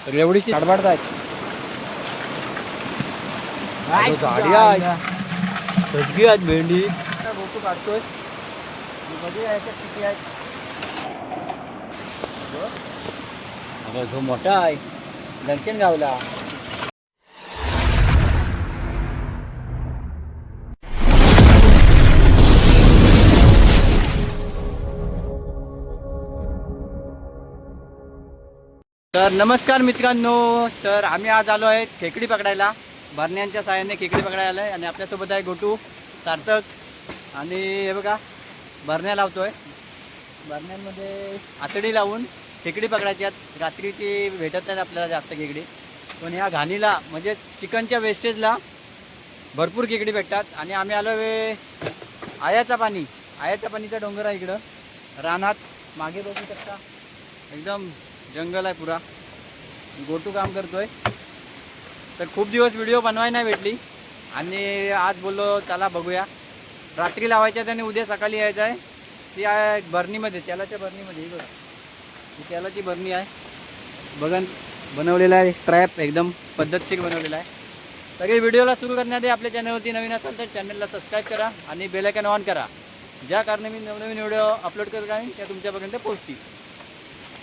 तर एवढीशी काढबाडतायत. झाडी आहे सजगी आहेत भेंडी. गोटू काढतोय बघूया याच्यात किती आहेत. अगं जो मोठा आहे दणकेन गावला. तर नमस्कार मित्रांनो, तर आम्ही आज आलो आहे खेकडी पकडायला. बरण्यांच्या साहाय्याने खेकडी पकडायला आलो आहे आणि आपल्यासोबत आहे गोटू, सार्थक आणि हे बघा बरण्या लावतोय. बरण्यांमध्ये आतडी लावून खेकडी पकडायची आहेत. रात्रीची भेटत नाहीत आपल्याला जास्त खेकडी, पण ह्या घाणीला म्हणजे चिकनच्या वेस्टेजला भरपूर खेकडी भेटतात. आणि आम्ही आलो आयाचा पाणीचा डोंगर आहे इकडं रानात. मागे बघू शकता एकदम जंगल आहे पुरा. गोटू काम करतोय. तर खूप दिवस व्हिडिओ बनवायला नाही भेटली आणि आज बोललो चला बघूया. रात्री लावायच्या आणि उद्या सकाळी यायचं आहे. ती आहे बरणीमध्ये, तेलाच्या बरणीमध्ये. ही बघा ही तेलाची बरणी आहे. बघन बनवलेला आहे ट्रॅप, एकदम पद्धतशीर बनवलेला आहे. सगळे व्हिडिओला सुरू करण्याआधी आपल्या चॅनलवरती नवीन असाल तर चॅनलला सबस्क्राईब करा आणि बेल आयकॉन ऑन करा. ज्या कारणे मी नवनवीन व्हिडिओ अपलोड करत आहे त्या तुमच्यापर्यंत पोहोचतील.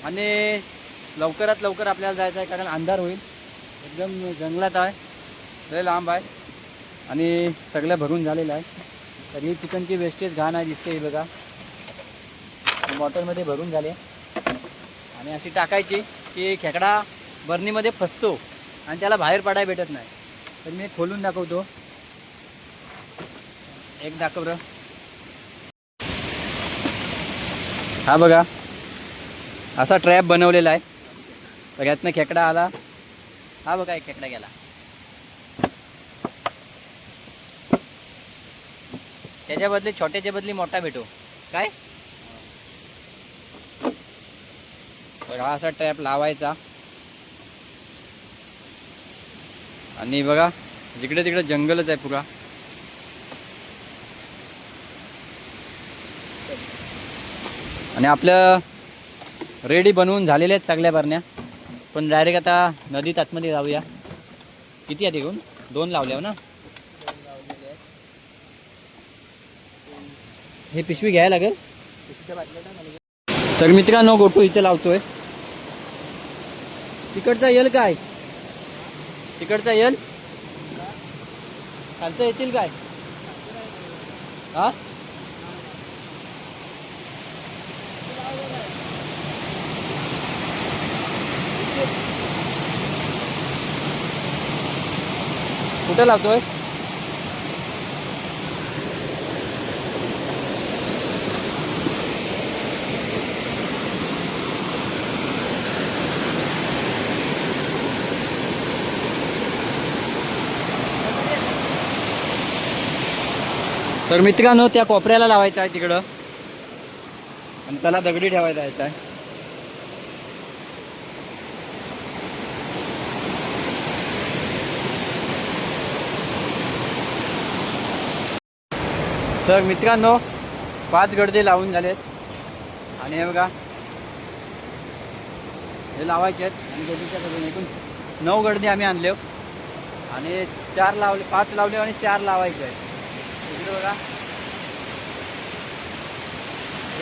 आणि लवकरात लवकर आपल्याला जायचं आहे कारण अंधार होईल. एकदम जंगलात आहे, लय लांब आहे आणि सगळं भरून झालेलं आहे. तर ही चिकनची वेस्टेज घाण आहे दिसते. ही बघा बॉटलमध्ये भरून झाले आणि अशी टाकायची की खेकडा बरणीमध्ये फसतो आणि त्याला बाहेर पडायला भेटत नाही. तर मी खोलून दाखवतो. एक दाखव बरं. हा बघा असा ट्रॅप बनवलेला आहे. तर यातनं खेकडा आला. हा बघा एक खेकडा गेला. त्याच्या बदली छोट्याच्या बदली मोठा भेटो काय. तर हा असा ट्रॅप लावायचा आणि बघा जिकडे तिकडे जंगलच आहे पुरा. आणि आपलं रेडी बनवून झालेले आहेत सगळ्या बरण्या. पण डायरेक्ट आता नदीत आतमध्ये जाऊया. किती आहे तिकडून 2 लावल्या ना. हे पिशवी घ्यायला लागेल. तर मित्रांनो गोटू इथे लावतोय. तिकडचा येल काय, तिकडचा येल खालचं येतील काय. हा कुठे लावतोय. तर मित्रांनो त्या कोपऱ्याला लावायचं आहे तिकडं आणि त्याला दगडी ठेवायला यायचं आहे. तर मित्रांनो 5 गडदे लावून झालेत आणि हे बघा हे लावायचे आहेत. आणि गोटूच्या कडून एकूण 9 गडदे आम्ही आणले आणि 4 लावले, 5 लावले आणि 4 लावायचे आहेत. इकडे बघा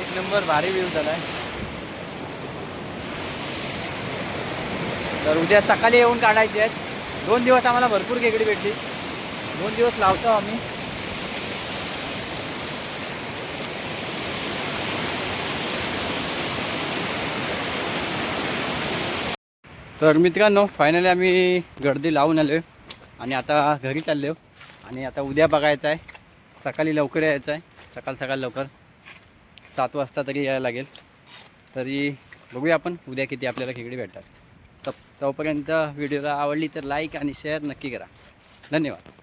एक नंबर भारी व्ह्यू झालाय. तर उद्या सकाळी येऊन काढायचे आहेत. 2 दिवस आम्हाला भरपूर खेकडी भेटली. 2 दिवस लावतो आम्ही. तर मित्रांनो फायनली आम्ही गर्दी लावून आलो आणि आता घरी चाललो. आणि आता उद्या बघायचं आहे. सकाळी लवकर यायचं आहे. सकाळ लवकर 7 वाजता तरी यायला लागेल. तरी बघूया आपण उद्या किती आपल्याला खेकडी भेटतात. तोपर्यंत व्हिडिओला आवडली तर लाईक आणि शेअर नक्की करा. धन्यवाद.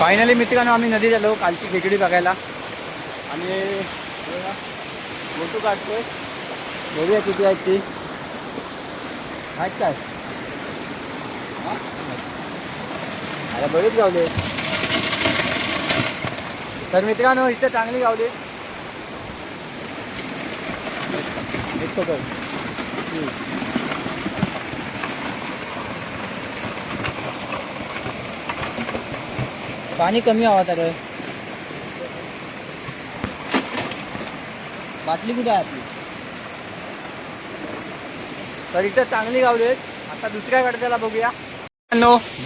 फायनली मित्रांनो आम्ही नदीत आलो कालची खेकडी बघायला आणि फोटो काढतोय. बघूया किती आहेत ती. आहेत काय? अरे बरीच गावले. तर मित्रांनो इथे चांगली गावली. पाणी कमी हवा तर बाटली कुठे आहे आपली. तर इथं चांगली गावली आहेत. आता दुसऱ्या गडद्याला बघूया.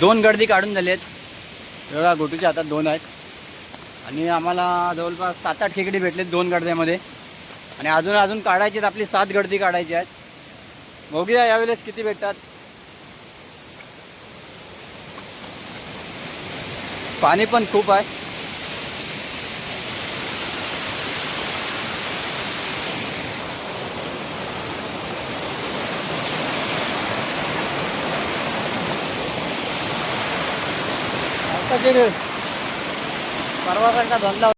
2 गडदी काढून झाली आहेत. बघा गोटूच्या हातात 2 आहेत आणि आम्हाला जवळपास 7-8 खेकडी भेटलेत 2 गडद्यामध्ये आणि अजून काढायचे आहेत. आपली 7 गडदी काढायची आहेत. बघूया यावेळेस किती भेटतात. पाणी पण खूप आहे. परवाकडचा धंदा.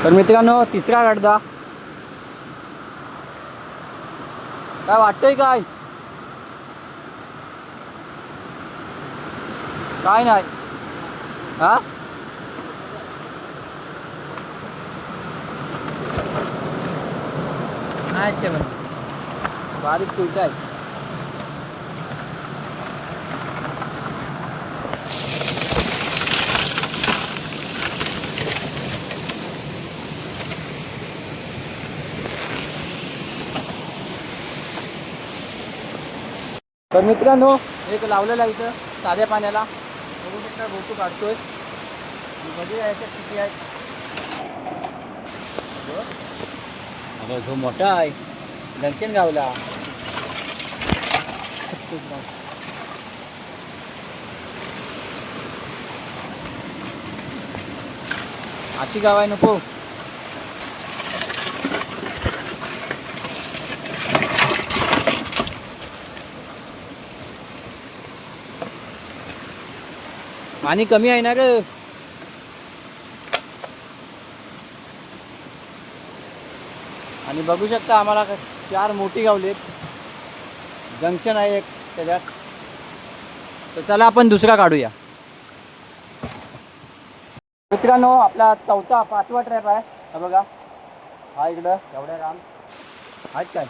तर मित्रांनो तिसरा गडदा काय वाटतंय काय? काय नाही. हा नाही ते बारीक तुळचा आहे. तर मित्रांनो एक लावलेला इथं साध्या पाण्याला बघू शकता. गोटू काढतोय. बघूया याच्यात किती आहेत. अगं जो मोठा आहे दक्षिण गावला. आची गाव आहे नको. पाणी कमी आहे ना ग. आणि बघू शकता आम्हाला 4 मोठी गावली आहेत. जंक्शन आहे एक त्याच्यात. तर चला आपण दुसरा काढूया. मित्रांनो आपला 5वा ट्रॅप आहे. हा बघा हा इकडं एवढ्या राम आहेत काय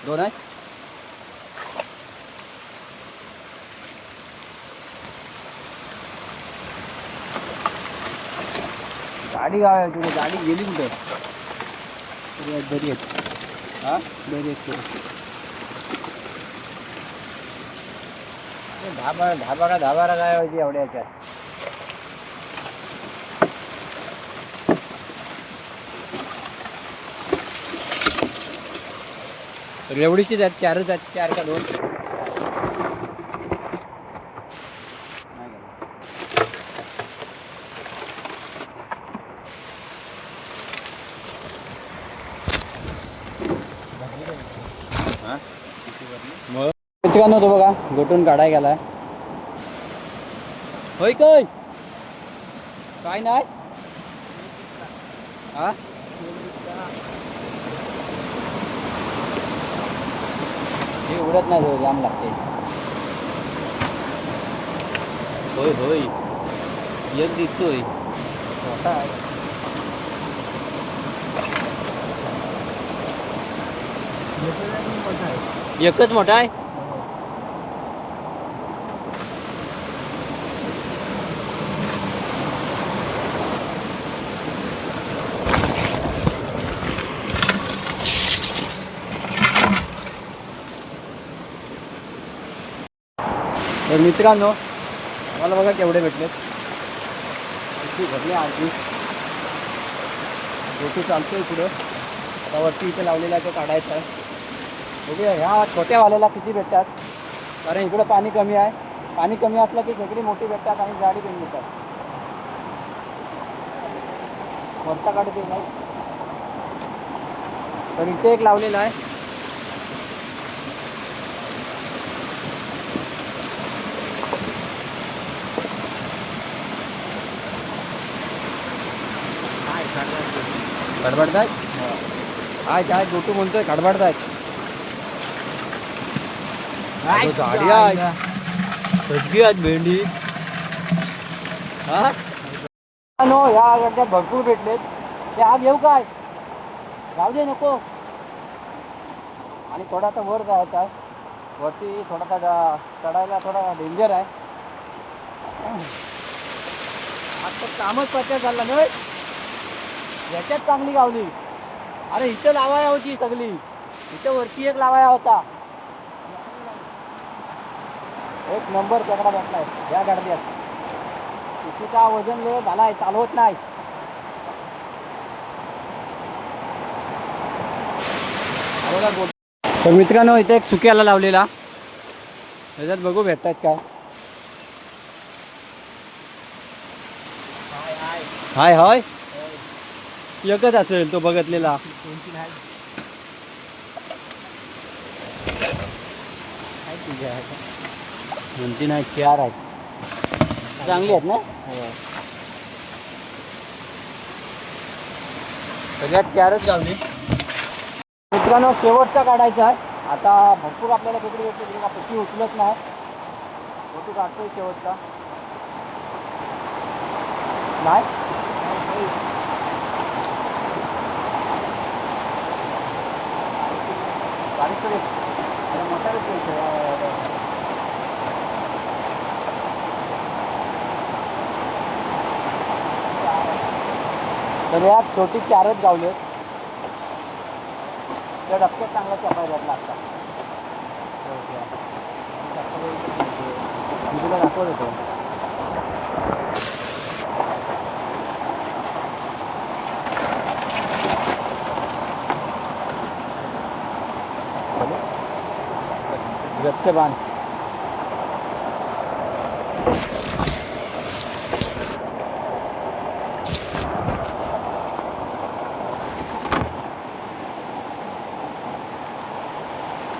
2 आहेत. गाडी गाव आहे तुझी. गाडी गेली कुठे? घरी आहेत. हा घरी आहेत. 10-12 काय व्हायची एवढ्या याच्यात. तर एवढीशीच आहेत. 4च आहेत. 4 का 2. मित्रांनो तो बघा गोटून काढाय गेलाय. होय काय काय नाही. हा हे उडत नाही. जाम लागते. होय होय एक दिसतोय मोठा आहे. एकच मोठा आहे. तर मित्रांनो मला बघा केवढे भेटले. किती भरले आरती. गोटू चालतोय पुढं. आता वरती इथे लावलेला आहे तो काढायचा आहे. बघूया ह्या छोट्या वाल्याला किती भेटतात. कारण इकडं पाणी कमी आहे. पाणी कमी असलं की खेकडी मोठी भेटतात आणि जाडी पण भेटतात. वरचा काढते नाही. तर इथे एक लावलेला आहे. खडबडतायत काय काय गोटू म्हणतोय खडबडतायत झाडी आहे सजगी आहेत भेंडी हा नो ह्या गड्ड्यात भरपूर भेटलेत ते आज येऊ काय जाऊ दे नको आणि थोडासा वर जायचा आहे वरती थोडासा चढायला थोडा डेंजर आहे आता कामच पत्त्या झाला नाही याच्यात चांगली गावली अरे इथं लावाया होती सगळी इथं वरती एक लावाया होता एक नंबर चकडा भेटलाय या गाडग्यात तिचा वजन लय झालाय चालवत नाही तर मित्रांनो इथे एक सुक्याला लावलेला त्याच्यात बघू भेटतात काय हाय हाय एकच असेल तो बघतलेला 2-3 आहेत 4 आहेत चांगली आहेत ना सगळ्यात 4च गावली मित्रांनो शेवटचा काढायचा आहे आता भरपूर आपल्याला खेकडी भेटते का पट्टी उचलत नाही फोटो काढतोय शेवटचा नाही बारीक करे मोठाच तर यात छोटी 4च गावले त्या डबक्यात चांगला चपाय भेटला असता मी तुला दाखवत होतो गच्च बांध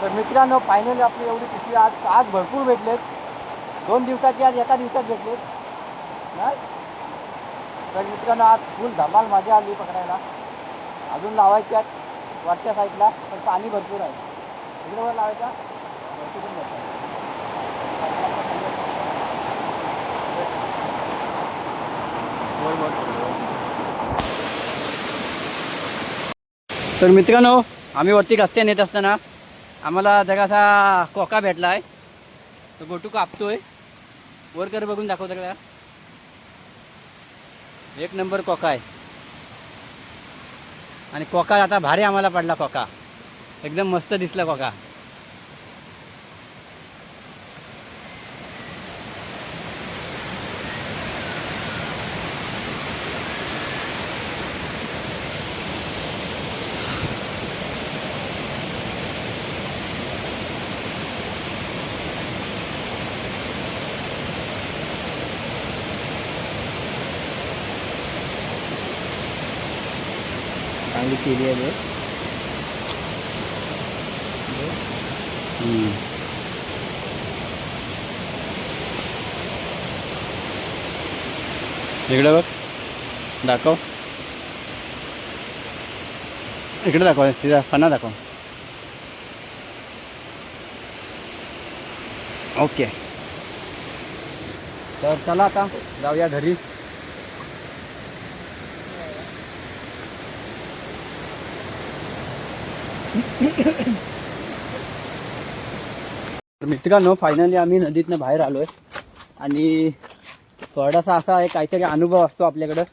तर मित्रांनो फायनली आपली एवढी पिशवी आज भरपूर भेटलेत 2 दिवसाची आज एका दिवसात भेटलेत नाही तर मित्रांनो आज फुल धमाल मजा आली पकडायला अजून लावायच्या वरच्या साईडला पण पाणी भरपूर आहे इकडे वर लावायचा वरती पण भेटतात तर मित्रांनो आम्ही वरती रस्ते नेत असताना आम्हाला जगासा कोका भेटला आहे तो गोटू कापतोय वर कर बघून दाखवतो का एक नंबर कोका आहे आणि कोका आता भारी आम्हाला पडला कोका एकदम मस्त दिसला कोका चांगली केली आहे इकडे बघ दाखव इकडे दाखव तिचा फणा दाखव ओके तर चला आता जाऊया घरी मित्रांनो फायनली आम्ही नदीतनं बाहेर आलोय आणि थोडासा असा एक काहीतरी अनुभव असतो आपल्याकडं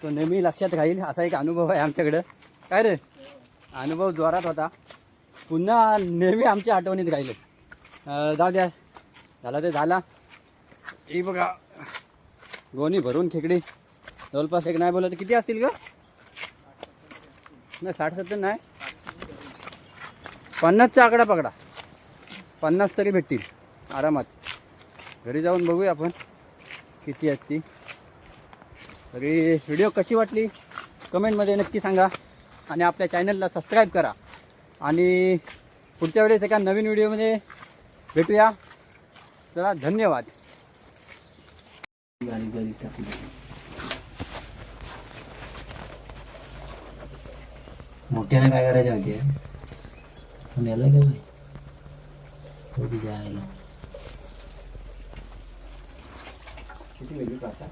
तो नेहमी लक्षात राहील असा एक अनुभव आहे आमच्याकडं काय रे अनुभव जोरात होता पुन्हा नेहमी आमच्या आठवणीत राहिले जाऊ द्या झाला ते झाला ही बघा गोणी भरून खेकडी जवळपास एक नाही बोलत किती असतील का नाही 60-70 नाही 50चा आकडा पकडा 50 तरी भेटतील आरामात घरी जाऊन बघूया आपण किती आहेत ती तरी व्हिडिओ कशी वाटली कमेंटमध्ये नक्की सांगा आणि आपल्या चॅनलला सबस्क्राईब करा आणि पुढच्या वेळेस एका नवीन व्हिडिओमध्ये भेटूया चला धन्यवाद मोठ्याने काय करायचं माहिती आहे पण याला काय जायला किती वेगळी पासा